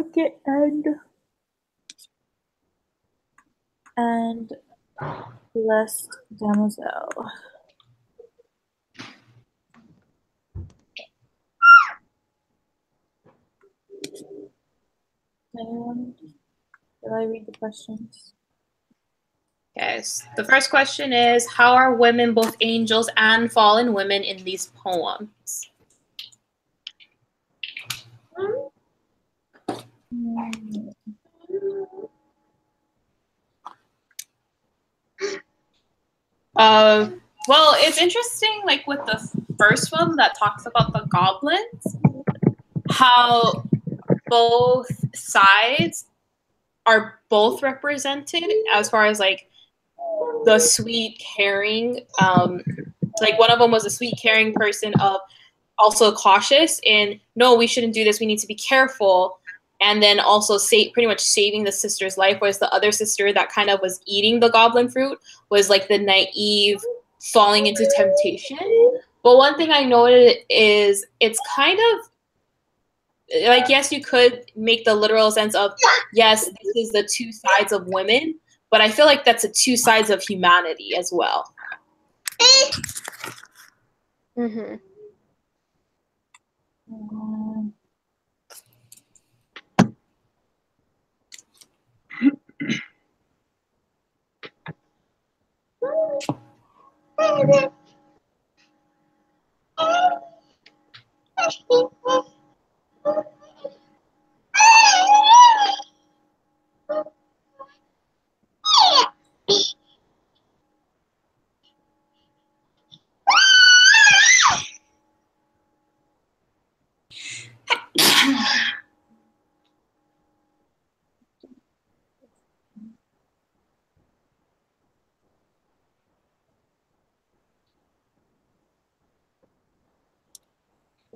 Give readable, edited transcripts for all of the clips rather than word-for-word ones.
Okay, and blessed Damozel. Anyone? Will I read the questions? Yes. The first question is, how are women both angels and fallen women in these poems? Well, it's interesting, like with the first one that talks about the goblins, how both sides are both represented as far as like the sweet, caring, like one of them was a sweet, caring person of also cautious and no, we shouldn't do this. We need to be careful. And then also pretty much saving the sister's life, whereas the other sister that kind of was eating the goblin fruit was like the naive falling into temptation. But one thing I noted is it's kind of like, yes, you could make the literal sense of, yes, this is the two sides of women, but I feel like that's the two sides of humanity as well. Mm-hmm.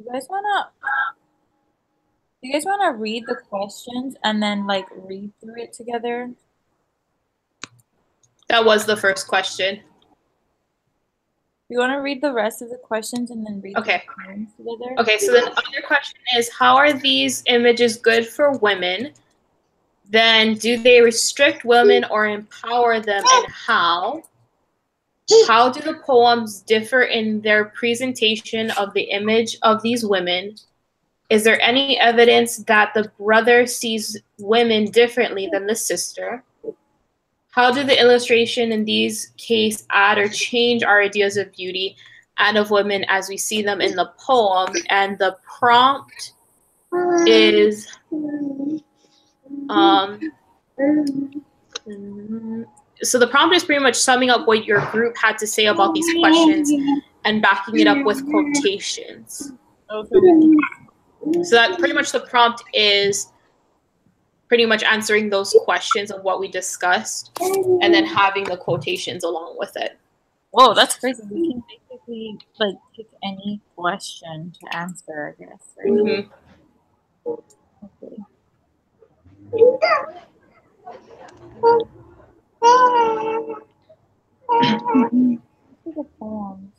Do you guys wanna read the questions and then like read through it together? That was the first question. You want to read the rest of the questions and then read Okay. the poems together? Okay, so then the other question is, how are these images good for women? Then do they restrict women or empower them, and how? How do the poems differ in their presentation of the image of these women? Is there any evidence that the brother sees women differently than the sister? How do the illustration in these cases add or change our ideas of beauty and of women as we see them in the poem? And the prompt is so the prompt is pretty much summing up what your group had to say about these questions and backing it up with quotations. Okay. So that pretty much the prompt is pretty much answering those questions of what we discussed and then having the quotations along with it. Whoa, that's crazy. We can basically like pick any question to answer, I guess. Right? Mm-hmm. Okay. The poems.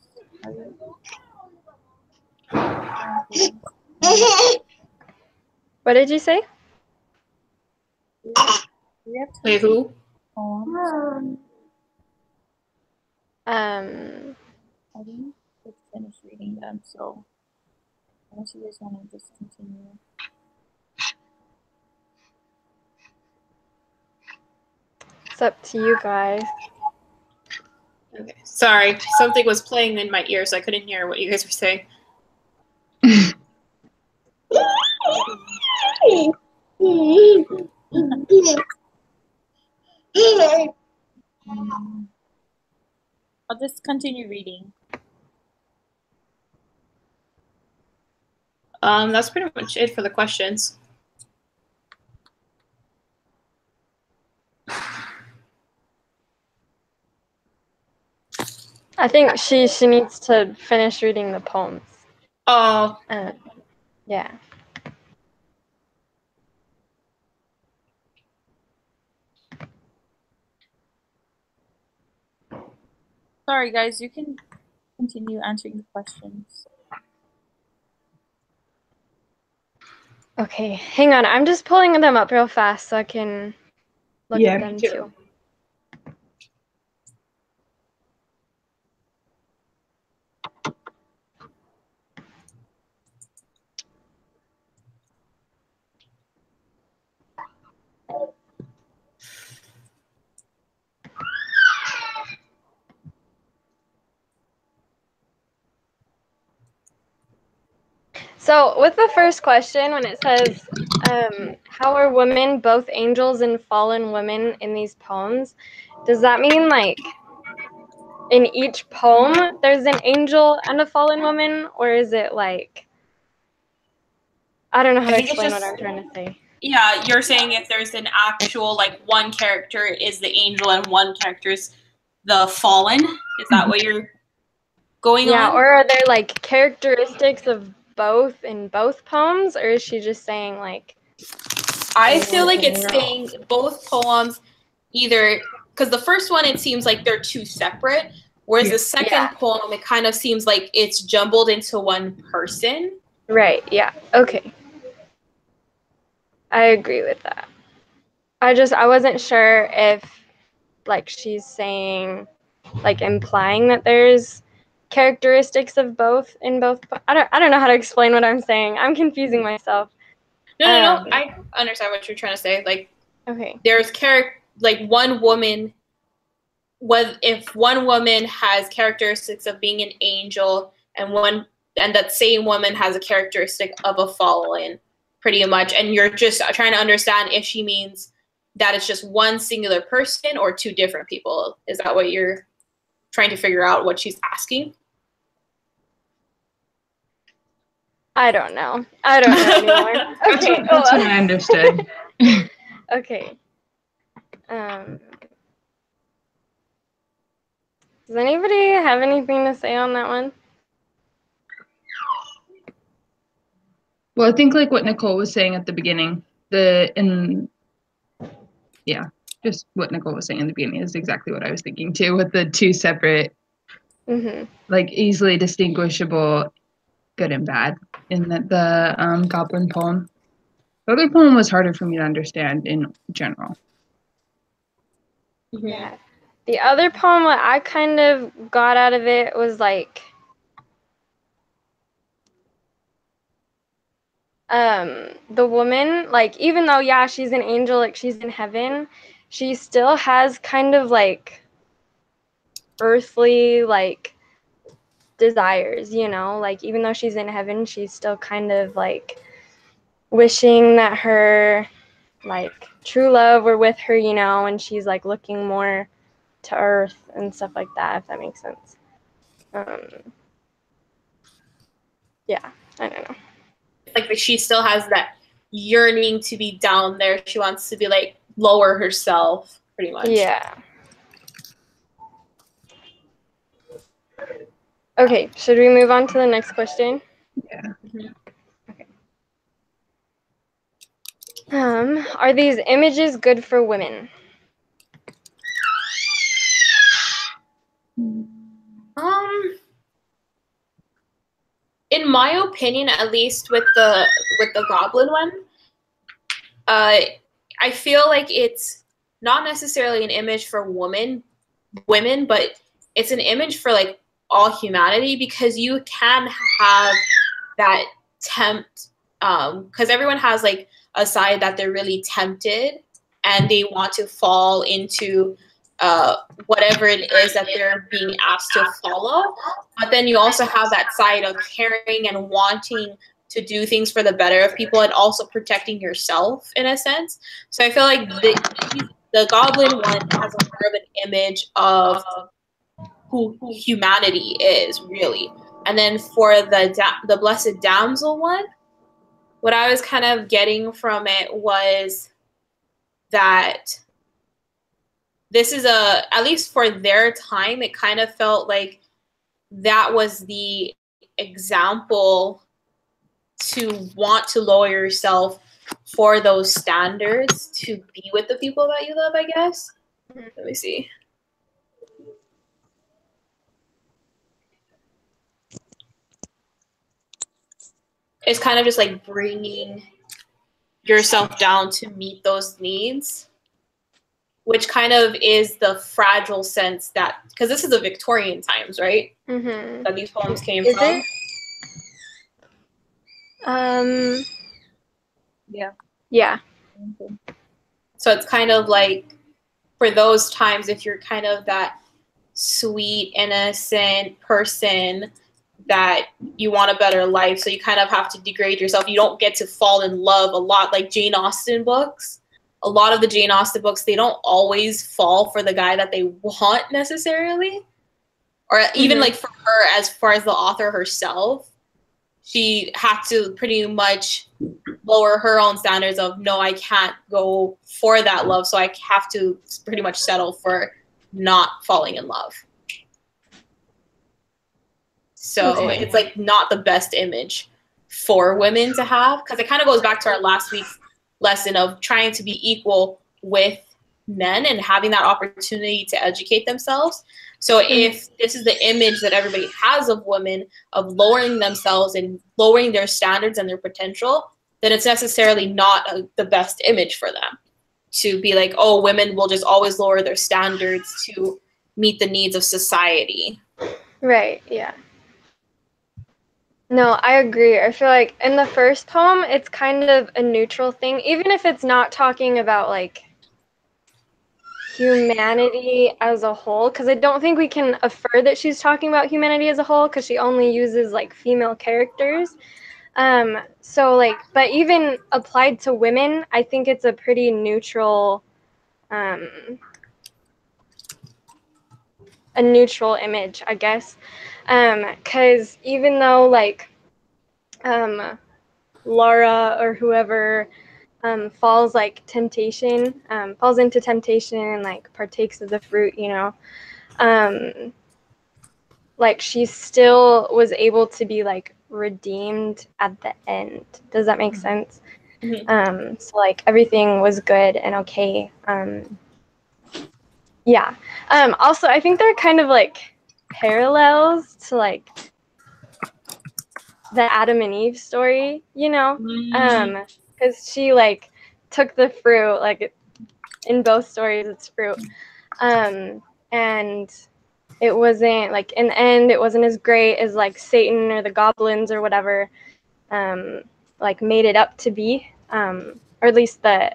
What did you say? We have Wait, who? poems. Um, I didn't finish reading them, so unless you guys want to just continue. it's up to you guys. Okay. Sorry, something was playing in my ear, so I couldn't hear what you guys were saying. I'll just continue reading. That's pretty much it for the questions. I think she needs to finish reading the poems. Oh. Yeah. Sorry, guys. You can continue answering the questions. Okay, hang on. I'm just pulling them up real fast so I can look Yeah, at me them too. too. So with the first question, when it says, how are women both angels and fallen women in these poems, does that mean like in each poem there's an angel and a fallen woman, or is it like, I don't know how I to think it's explain what just- I'm trying to say. Yeah, you're saying if there's an actual, like, one character is the angel and one character is the fallen. Is that what you're going Yeah, on? or are there like characteristics of both in both poems, or is she just saying like, I feel like in it's general? saying both poems either, because the first one, it seems like they're two separate, whereas the second poem, it kind of seems like it's jumbled into one person. Right, yeah, okay. I agree with that. I wasn't sure if like she's saying, like implying that there's characteristics of both in both. I don't know how to explain what I'm saying. I'm confusing myself. No, I understand what you're trying to say. Like, Okay. there's like one woman, if one woman has characteristics of being an angel and that same woman has a characteristic of a fallen, pretty much, and you're just trying to understand if she means that it's just one singular person or two different people. Is that what you're trying to figure out what she's asking? I don't know. I don't know anymore. Okay. That's what I understood. Okay. Does anybody have anything to say on that one? Well, I think like what Nicole was saying at the beginning, just what Nicole was saying in the beginning is exactly what I was thinking too, with the two separate, like easily distinguishable good and bad in the Goblin poem. The other poem was harder for me to understand in general. Yeah. The other poem, what I kind of got out of it was like, the woman, like, even though, yeah, she's an angel, like, she's in heaven, she still has kind of like earthly, like, desires, you know? Like, even though she's in heaven, she's still kind of like wishing that her, like, true love were with her, you know, and she's like looking more to earth and stuff like that, if that makes sense. Yeah, I don't know. Like she still has that yearning to be down there. She wants to be like lower herself, pretty much. Yeah. Okay, should we move on to the next question? Yeah. Okay. Are these images good for women? In my opinion, at least with the Goblin one, I feel like it's not necessarily an image for women, but it's an image for like all humanity, because you can have that tempt, because everyone has like a side that they're really tempted and they want to fall into whatever it is that they're being asked to follow. But then you also have that side of caring and wanting to do things for the better of people and also protecting yourself in a sense. So I feel like the Goblin one has a more of an image of who humanity is, really. And then for the Blessed Damsel one, what I was kind of getting from it was that this is at least for their time, it kind of felt like that was the example to want to lower yourself for those standards to be with the people that you love, I guess. Let me see. It's kind of just like bringing yourself down to meet those needs, which kind of is the fragile sense that, because this is the Victorian times, right? Mm-hmm. That these poems came Is from. it? Yeah. Yeah. So it's kind of like, for those times, if you're kind of that sweet, innocent person that you want a better life, so you kind of have to degrade yourself. You don't get to fall in love a lot, like Jane Austen books. A lot of the Jane Austen books, they don't always fall for the guy that they want necessarily. Or even like for her, as far as the author herself, she had to pretty much lower her own standards of, no, I can't go for that love, so I have to pretty much settle for not falling in love. So it's like not the best image for women to have, because it kind of goes back to our last week's lesson of trying to be equal with men and having that opportunity to educate themselves. So if this is the image that everybody has of women, of lowering themselves and lowering their standards and their potential, then it's necessarily not the best image for them to be like, oh, women will just always lower their standards to meet the needs of society. Right, yeah. No, I agree. I feel like in the first poem, it's kind of a neutral thing, even if it's not talking about like humanity as a whole, because I don't think we can infer that she's talking about humanity as a whole, because she only uses like female characters. So like, but even applied to women, I think it's a pretty neutral, a neutral image, I guess. Because even though like, Laura or whoever falls into temptation and like partakes of the fruit, you know, like she still was able to be like redeemed at the end. Does that make sense? So like everything was good and okay. Yeah. Also, I think they're kind of like parallels to like the Adam and Eve story, you know, because she like took the fruit, like in both stories it's fruit, and it wasn't like, in the end it wasn't as great as like Satan or the goblins or whatever like made it up to be, or at least the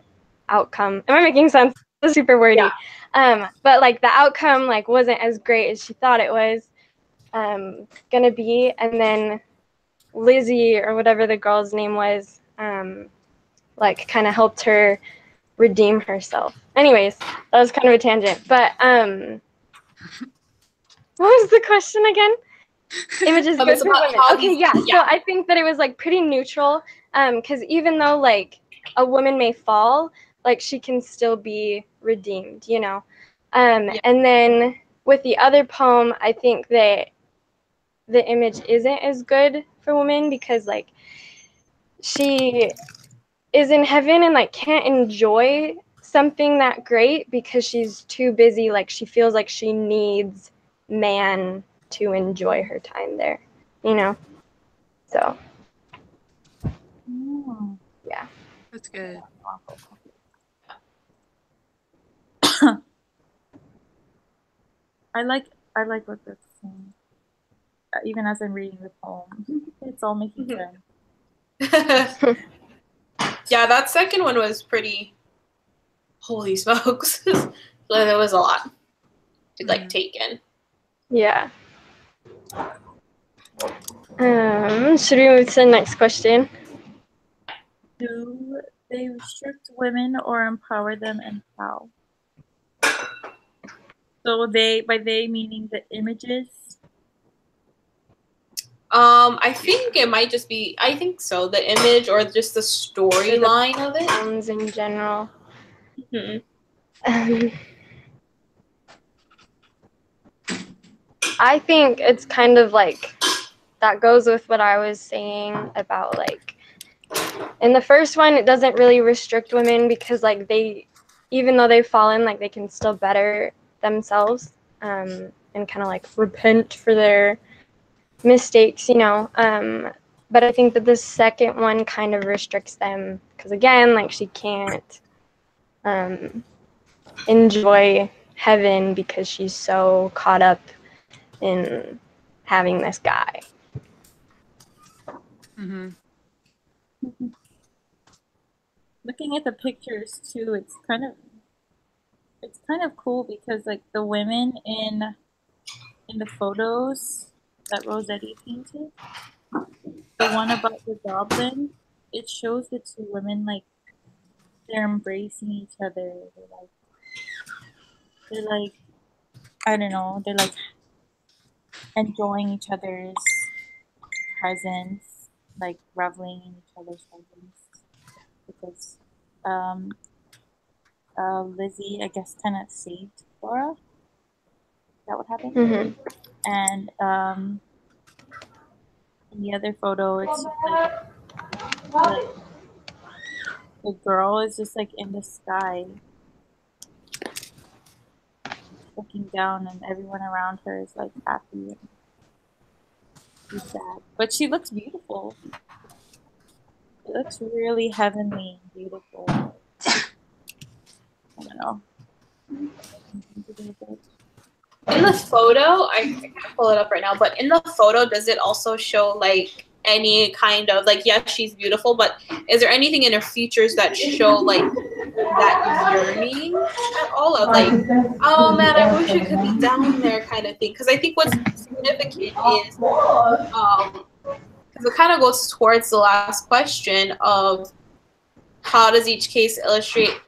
outcome. Am I making sense? It's super wordy. But like the outcome like wasn't as great as she thought it was gonna be, and then Lizzie or whatever the girl's name was, like kind of helped her redeem herself. Anyways, that was kind of a tangent, but what was the question again? Images good for women. Okay, yeah. So I think that it was like pretty neutral, because even though like a woman may fall, like she can still be redeemed, you know. And then with the other poem, I think that the image isn't as good for women because like she is in heaven and like can't enjoy something that great because she's too busy. Like she feels like she needs man to enjoy her time there, you know? So yeah, that's good. I like what that's saying. Even as I'm reading the poem, it's all making sense. Yeah, that second one was pretty. Holy smokes! There was a lot to like take in. Yeah. Should we move to the next question? Do they restrict women or empower them, and how? So by they meaning the images? I think it might just be. I think so. The image or just the storyline of it. Poems in general. I think it's kind of like that goes with what I was saying about like in the first one it doesn't really restrict women because like they, even though they've fallen, like they can still better themselves and kind of like repent for their mistakes, you know. But I think that the second one kind of restricts them because, again, like she can't enjoy heaven because she's so caught up in having this guy. Mm-hmm. Looking at the pictures too, it's kind of cool because like the women in the photos that Rossetti painted, the one about the goblin, it shows the two women like they're embracing each other. They're like I don't know, they're like enjoying each other's presence, like reveling in each other's presence. Because Lizzie, I guess, kind of saved Laura. Is that what happened? Mm-hmm. And in the other photo, it's just like the girl is just like in the sky, looking down, and everyone around her is like happy and sad. But she looks beautiful. It looks really heavenly and beautiful. I don't know. In the photo, I can't pull it up right now, but in the photo, does it also show like any kind of like, yes, she's beautiful, but is there anything in her features that show like that yearning at all of like, oh man, I wish I could be down there kind of thing? Because I think what's significant is because it kind of goes towards the last question of how does each case illustrate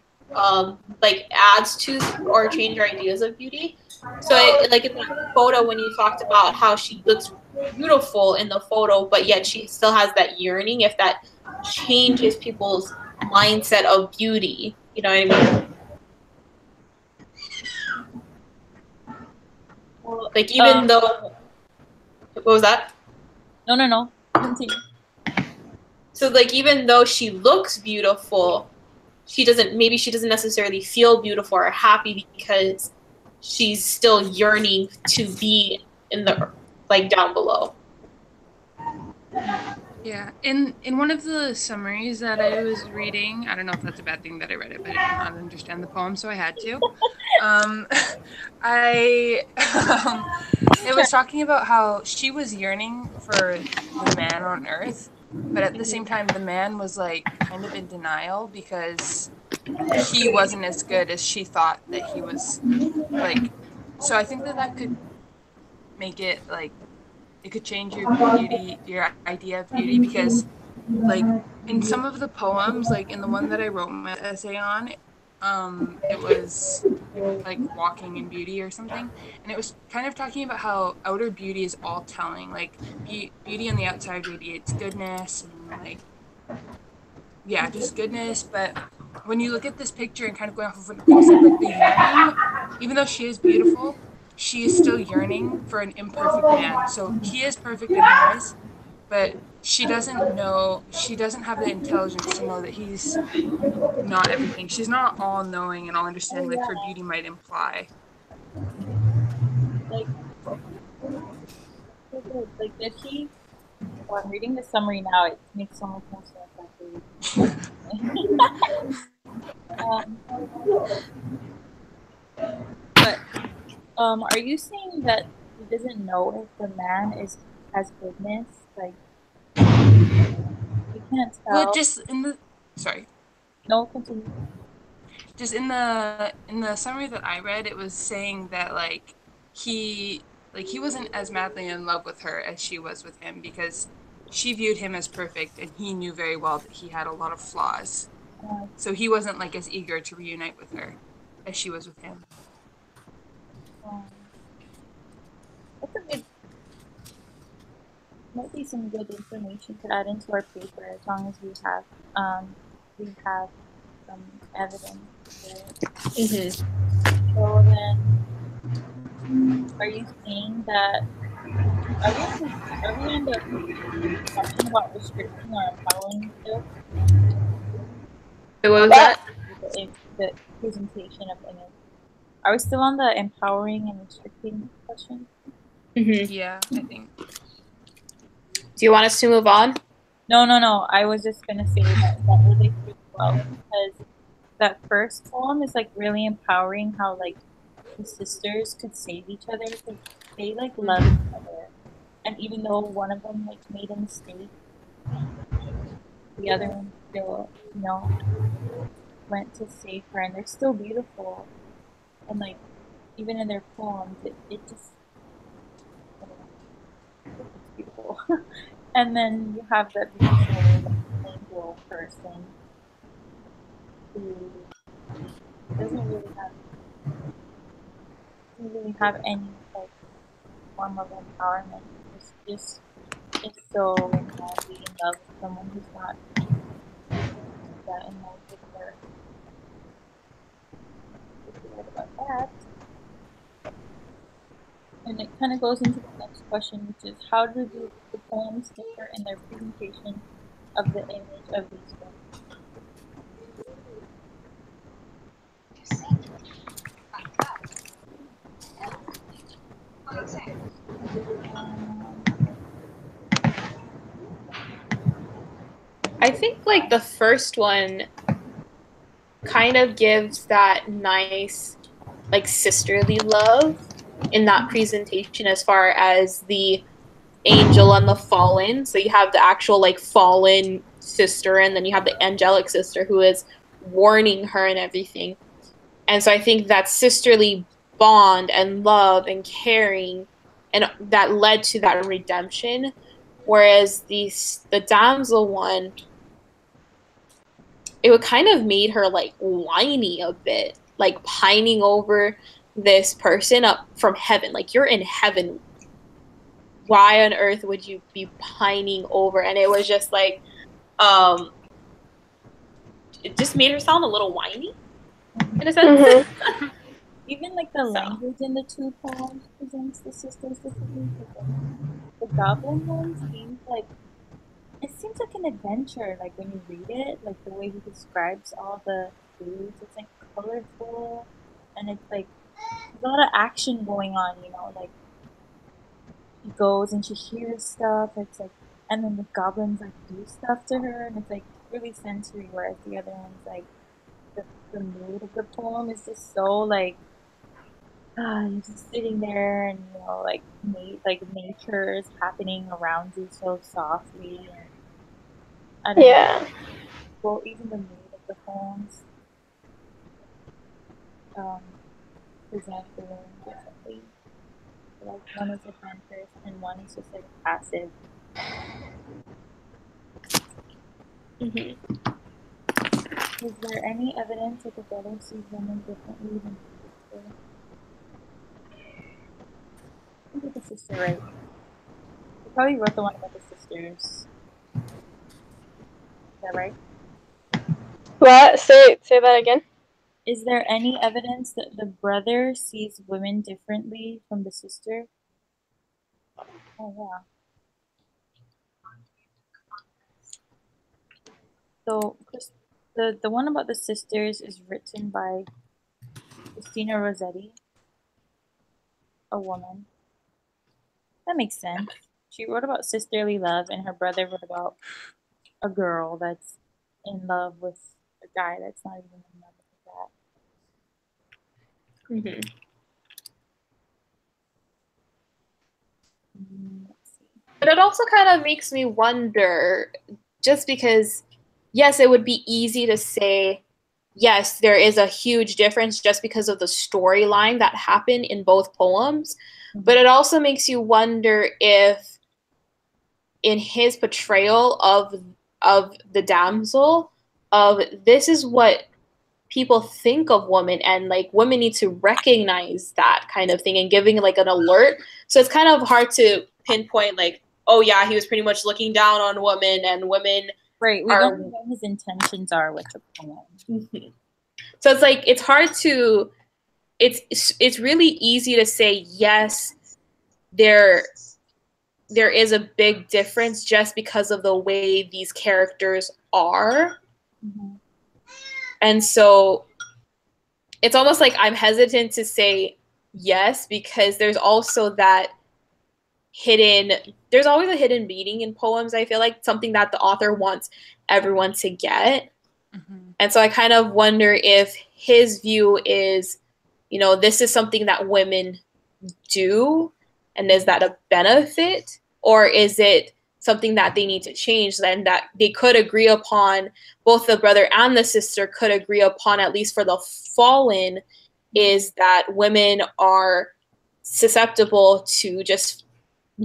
like adds to or change our ideas of beauty. So like in that photo when you talked about how she looks beautiful in the photo but yet she still has that yearning, if that changes people's mindset of beauty, you know what I mean? Like even though what was that? No. Continue. So like even though she looks beautiful, she doesn't necessarily feel beautiful or happy because she's still yearning to be in the like down below. Yeah, in one of the summaries that I was reading, I don't know if that's a bad thing that I read it, but I did not understand the poem, so I had to. It was talking about how she was yearning for the man on Earth, but at the same time, the man was like kind of in denial because he wasn't as good as she thought that he was. Like, so I think that could make it like it could change your beauty, your idea of beauty, because like in some of the poems, like in the one that I wrote my essay on, it was like walking in beauty or something, and it was kind of talking about how outer beauty is all telling, like beauty on the outside radiates goodness and like just goodness, but when you look at this picture and kind of going off of what Nicole said, like the yearning, even though she is beautiful, she is still yearning for an imperfect man. So he is perfect in her eyes, but she doesn't have the intelligence to know that he's not everything. She's not all knowing and all understanding like her beauty might imply. Like did he? Well, I'm reading the summary now. It makes so much more sense but are you saying that he doesn't know if the man has goodness? Like you can't tell. Well, just in the No, continue. Just in the summary that I read, it was saying that like he wasn't as madly in love with her as she was with him because she viewed him as perfect and he knew very well that he had a lot of flaws. So he wasn't like as eager to reunite with her as she was with him. That's a good. Might be some good information to add into our paper as long as we have some evidence. So then, are you saying that are we on the question about restricting or empowering still? What was that? The presentation of image. Are we still on the empowering and restricting question? Mm-hmm. Yeah, I think. Do you want us to move on? No. I was just gonna say that relates really well because that first poem is like really empowering. How like the sisters could save each other because they like love each other, and even though one of them like made a mistake, the other one still, went to save her, and they're still beautiful. And like even in their poems, it just I don't know, it's beautiful. And then you have that beautiful like, angel person who doesn't really have doesn't really have any like form of empowerment. Just is so madly in love with someone who's not that in love with her. If you read about that. And it kind of goes into the next question, which is how do the poems differ in their presentation of the image of these women? Um, I think like the first one kind of gives that nice like sisterly love in that presentation as far as the angel and the fallen. So you have the actual like fallen sister, and then you have the angelic sister who is warning her and everything. And so I think that sisterly bond and love and caring and that led to that redemption. Whereas the damsel one, it would kind of made her like whiny a bit, like pining over this person up from heaven. Like you're in heaven. Why on earth would you be pining over? And it was just like, um, it just made her sound a little whiny in a sense. Mm-hmm. Even like the language in the two poems presents the sisters differently. The Goblin one seems like an adventure. Like when you read it, like the way he describes all the foods, it's like colorful, and it's like there's a lot of action going on. Like she goes and she hears stuff. It's like, and then the goblins like do stuff to her, and it's like really sensory. Whereas the other one's like the mood of the poem is just so like you're just sitting there and like nature is happening around you so softly, and I don't know. Yeah. Well, even the mood of the poems um, present the women differently. Like one is adventurous and one is just like passive. Mm-hmm. Is there any evidence that the brother sees women differently than the sister? I think it's the sister, right? You probably wrote the one about the sisters. Is that right? What? Say that again. Is there any evidence that the brother sees women differently from the sister? Oh yeah. So the one about the sisters is written by Christina Rossetti, a woman. That makes sense. She wrote about sisterly love, and her brother wrote about a girl that's in love with a guy that's not even in love with that. Mm-hmm. Let's see. But it also kind of makes me wonder, just because, yes, it would be easy to say, yes, there is a huge difference just because of the storyline that happened in both poems. But it also makes you wonder if, in his portrayal of the damsel, of this is what people think of women, and like women need to recognize that kind of thing and giving like an alert. So it's kind of hard to pinpoint like, oh yeah, he was pretty much looking down on women, and women right. We don't know what his intentions are with the poem. Mm-hmm. So it's like it's hard to it's really easy to say yes, there is a big difference just because of the way these characters are. Mm-hmm. And so it's almost like I'm hesitant to say yes, because there's also that there's always a hidden meaning in poems. I feel like something that the author wants everyone to get. And so I kind of wonder if his view is, this is something that women do, and is that a benefit, or is it something that they need to change, then that they could agree upon, both the brother and the sister could agree upon, at least for the fallen, is that women are susceptible to just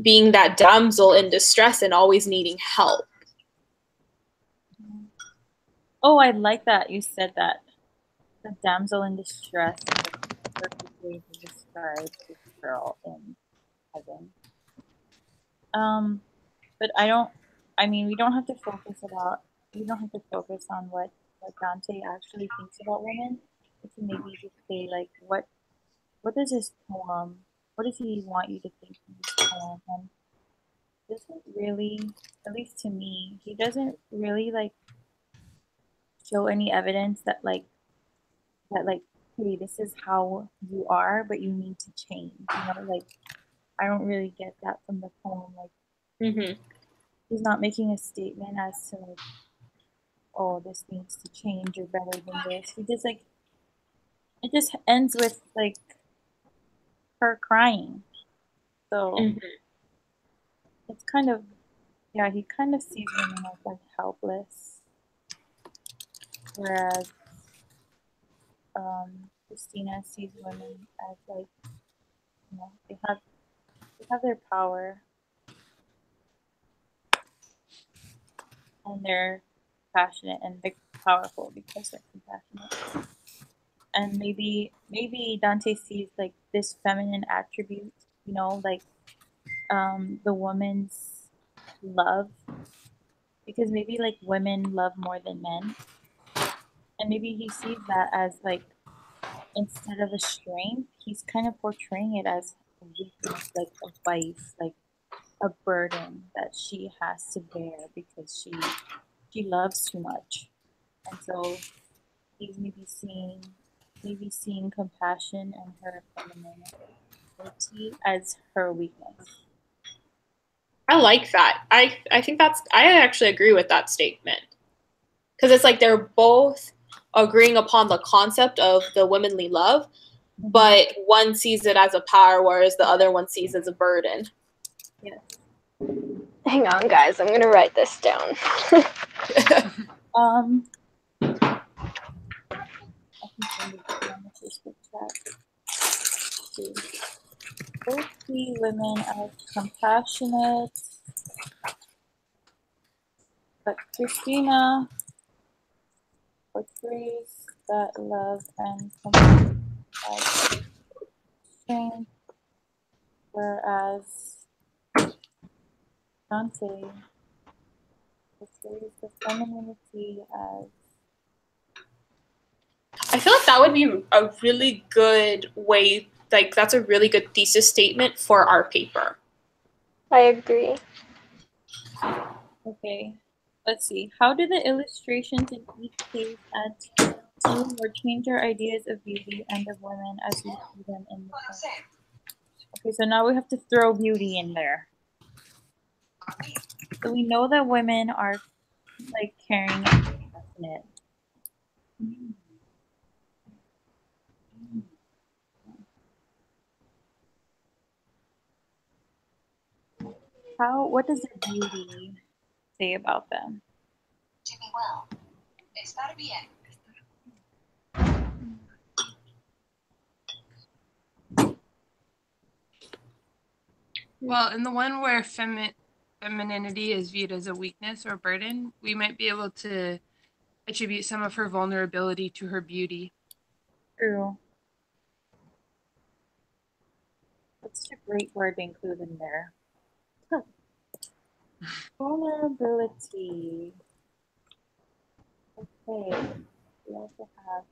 being that damsel in distress and always needing help. Oh, I like that you said that. The damsel in distress is a perfect way to describe this girl in heaven. But we don't have to focus on what Dante actually thinks about women. We can maybe just say like what does this poem, what does he want you to think in this poem? And doesn't really, at least to me, he doesn't really like show any evidence that hey, this is how you are, but you need to change. Like I don't really get that from the poem. Like he's not making a statement as to like, oh, this needs to change, you're better than this. He just like it just ends with like her crying. So it's kind of, yeah, he kind of sees women as like helpless, whereas Christina sees women as like, they have their power and they're passionate and they're powerful because they're compassionate. And maybe Dante sees like this feminine attribute, like the woman's love, because maybe like women love more than men, and maybe he sees that as like, instead of a strength, he's kind of portraying it as a weakness, like a vice, like a burden that she has to bear because she loves too much. And so he's maybe seeing compassion and her femininity as her weakness. I like that. I think I actually agree with that statement, because it's like they're both agreeing upon the concept of the womanly love, but one sees it as a power, whereas the other one sees it as a burden. Yes. Hang on, guys. I'm gonna write this down. I can send it on the Facebook chat. Both see women as compassionate, but Christina portrays that love and compassion as strength, whereas Dante portrays the femininity as. I feel like that would be a really good way, like that's a really good thesis statement for our paper. I agree. Okay, let's see. How do the illustrations in each case add to or change our ideas of beauty and of women as we see them in the film? Okay, so now we have to throw beauty in there. So we know that women are like caring and passionate. What does the beauty say about them? Jimmy Well. Está bien. Well, in the one where femininity is viewed as a weakness or burden, we might be able to attribute some of her vulnerability to her beauty. True. That's such a great word to include in there. Huh. Vulnerability. Okay. We also have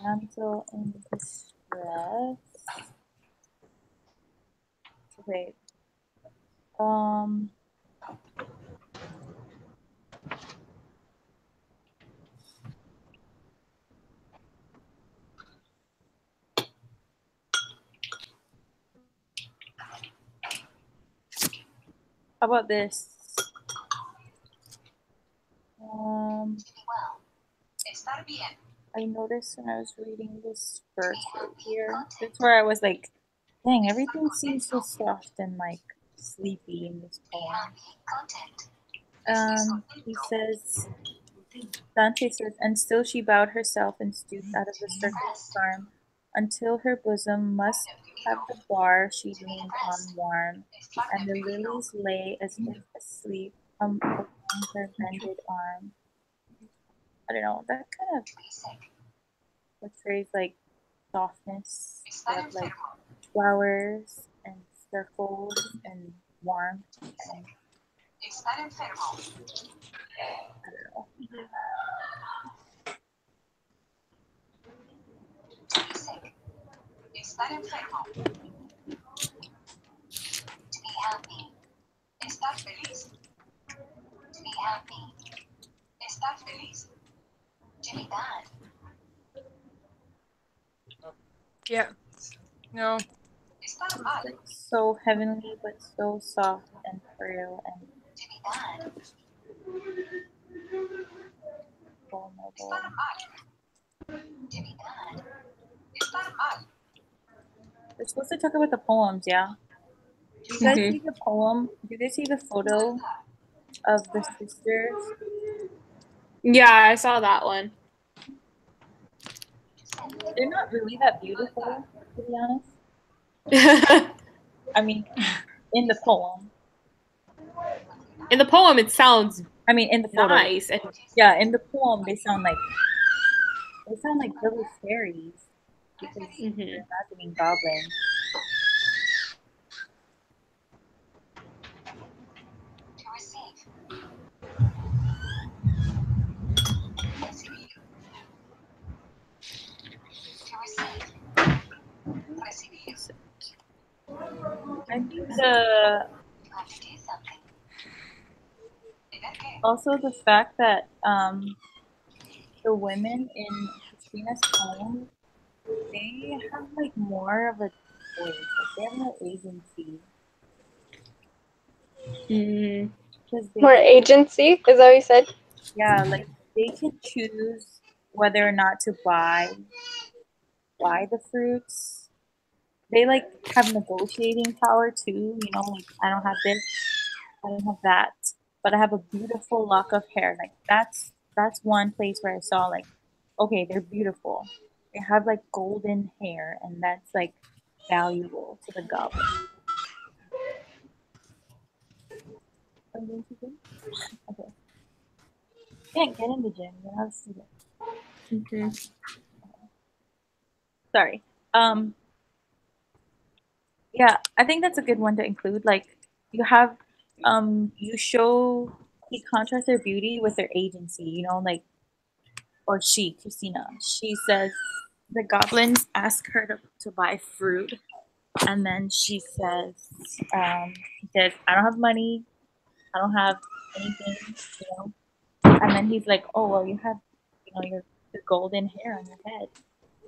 damsel in distress. Okay. How about this? Estar bien. I noticed when I was reading this verse right here. That's where I was like, dang, everything seems so soft and like sleepy in this poem. Content. He says, Dante says, and still she bowed herself and stooped out of the circle of charm, until her bosom must have the bar she leaned on warm, and the lilies lay as if asleep along her bended arm. I don't know, that kind of portrays like softness, of like flowers and circles and warmth and Estar enfermo. I don't know. To be sick. Estar enfermo. To be happy. Estar feliz. To be happy. Estar feliz. To be bad. Yeah. No. Estar mal. Like so heavenly but so soft and frail and To be bad. vulnerable. Estar mal. To be bad. Estar mal. We're supposed to talk about the poems, yeah? Do you guys see the poem? Do you guys see the photo of the sisters? Yeah, I saw that one. They're not really that beautiful, to be honest. I mean, in the poem. In the poem, it sounds I mean, in the photo. nice. And Yeah, in the poem, they sound like little fairies because they're imagining goblins. To receive. Recibir. To receive. Recibir. I think You have to do something. Tener que. also the fact that the women in Christina's poem, they have like more of a choice. Like they have more agency. Because More agency, is that what you said? yeah, like they can choose whether or not to buy the fruits. They like have negotiating power too, you know, like I don't have this, I don't have that, but I have a beautiful lock of hair. Like that's one place where I saw like, okay, they're beautiful. They have like golden hair and that's like valuable to the goblin. Are you going to the gym? Okay. Can't get in the gym, you're not a student. Sorry. Yeah, I think that's a good one to include. Like you have you show you contrast their beauty with their agency, you know, like or Christina. She says the goblins ask her to buy fruit and then she says I don't have money, I don't have anything, you know. And then he's like, oh well you have your the golden hair on your head.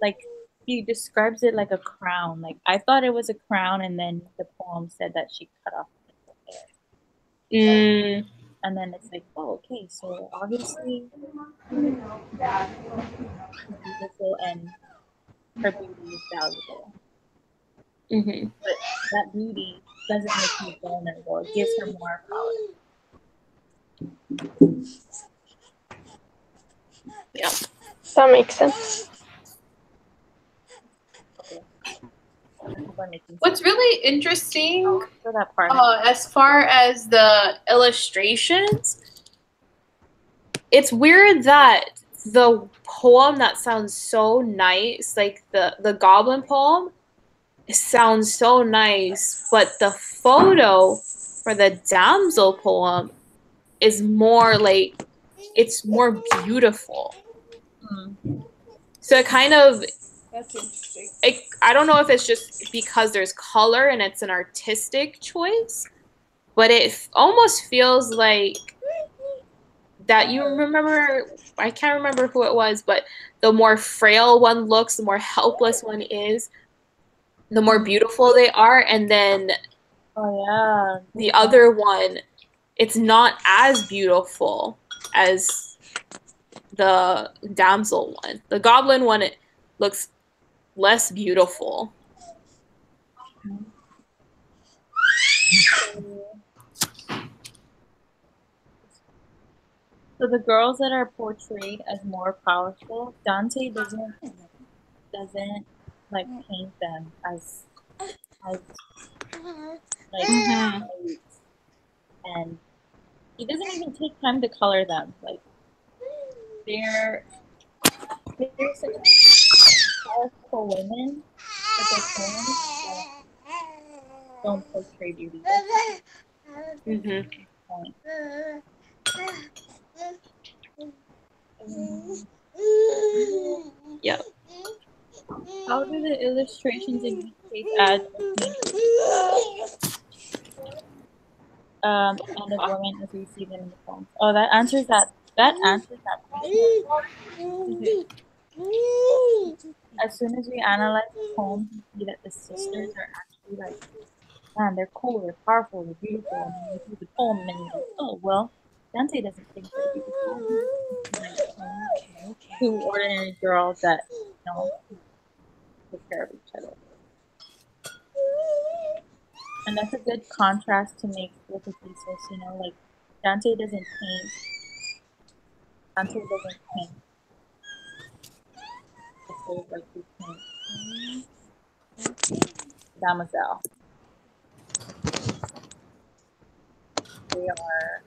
Like he describes it like a crown. Like I thought it was a crown, and then the poem said that she cut off her hair. And then it's like, oh, okay, so obviously she's beautiful and her beauty is valuable. But that beauty doesn't make her vulnerable. It gives her more power. yeah. That makes sense. Okay. What's really interesting For that part. as far as the illustrations, it's weird that the poem that sounds so nice, like the Goblin poem, it sounds so nice, but the photo for the Damsel poem is more like, it's more beautiful. So it kind of, That's interesting. I don't know if it's just because there's color and it's an artistic choice, but it almost feels like that you remember, I can't remember who it was, but the more frail one looks, the more helpless one is, the more beautiful they are. And then Oh yeah. The other one, it's not as beautiful as the Damozel one. The Goblin one, it looks less beautiful. So the girls that are portrayed as more powerful, Dante doesn't like paint them as like white, and he doesn't even take time to color them. Like they're such powerful women, but their parents don't portray beauty. Point. Yep. How do the illustrations in each case add or change and of women as we see them in the poems? Oh, that answers that. That answers that question. As soon as we analyze the poem, we see that the sisters are actually like, man, they're cool, they're powerful, they're beautiful. And then you see the poem, and you're like, oh well, Dante doesn't think they're beautiful. Like, two ordinary girls that take care of each other. And that's a good contrast to make with the thesis, like Dante doesn't paint like we paint Damozel. They are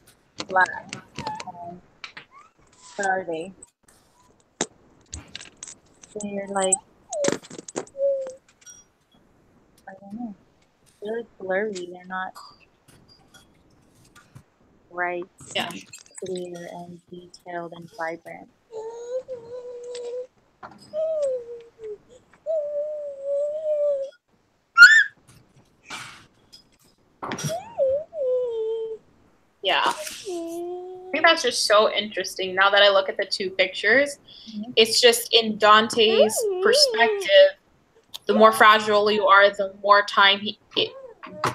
black. What are they? They're like, I don't know. They're like blurry. They're not bright, and clear, and detailed, and vibrant. Yeah. I think that's just so interesting. Now that I look at the two pictures, it's just in Dante's perspective, the more fragile you are, the more time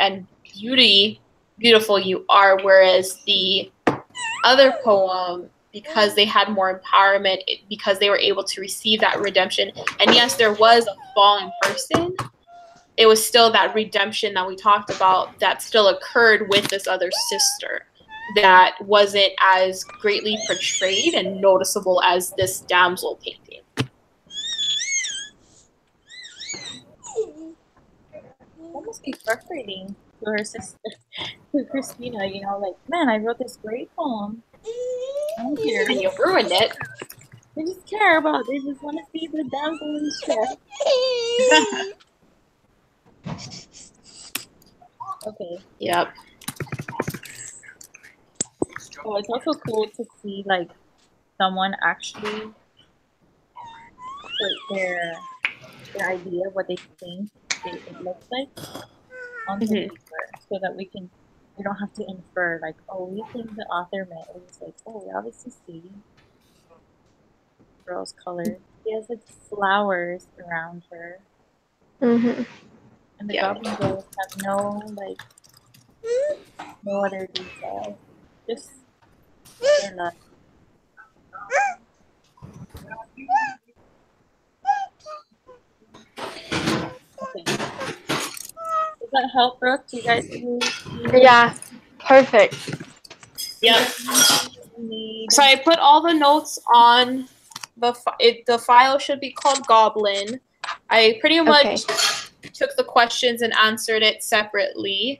and beautiful you are. Whereas the other poem, because they had more empowerment, because they were able to receive that redemption, and yes, there was a fallen person, it was still that redemption that we talked about that still occurred with this other sister that wasn't as greatly portrayed and noticeable as this Damozel painting. That must be frustrating to her sister, to Christina, like, man, I wrote this great poem. I don't care. And you ruined it. They just care about it. They just want to see the damsel in distress. Okay. Yep. Oh, it's also cool to see, like, someone actually put their idea of what they think it looks like on paper, so that we don't have to infer, like, oh, we think the author meant. We're just like, oh, we obviously see girl's color. She has like flowers around her, and the Goblin girls have no other details, just their love. Okay. Does that help, Brooke? Do you guys see? Yeah, perfect. Yep. So I put all the notes on the file should be called Goblin. I pretty much took the questions and answered it separately.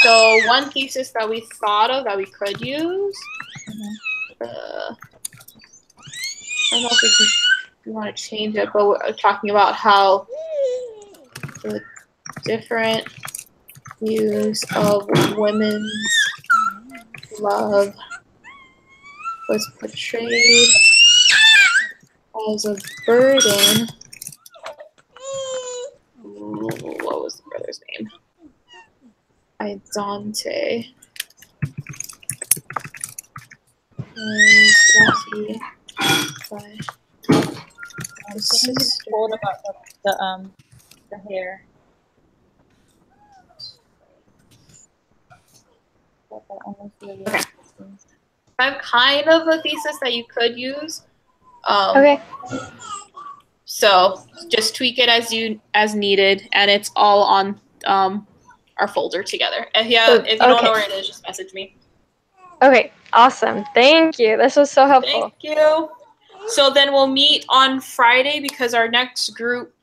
So one thesis that we thought of that we could use. I don't know if we want to change it, but we're talking about how the different views of women's love was portrayed as a burden. What was the brother's name? By Dante. By Told about the hair. Okay. I have kind of a thesis that you could use. Okay. So just tweak it as needed, and it's all on our folder together. If you don't know where it is, just message me. Okay. Awesome. Thank you. This was so helpful. Thank you. So then we'll meet on Friday because our next group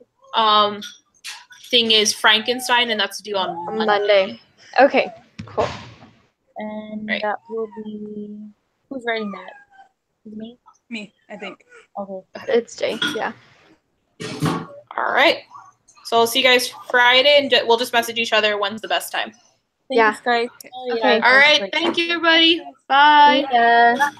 thing is Frankenstein, and that's due on Monday. Okay. Cool. And Right. that will be, who's writing that? Me? Me, I think. Okay. It's Jay. Yeah. All right. So I'll see you guys Friday, and we'll just message each other when's the best time. Thanks, guys. Okay. All right. Thank you, everybody. Bye. See ya.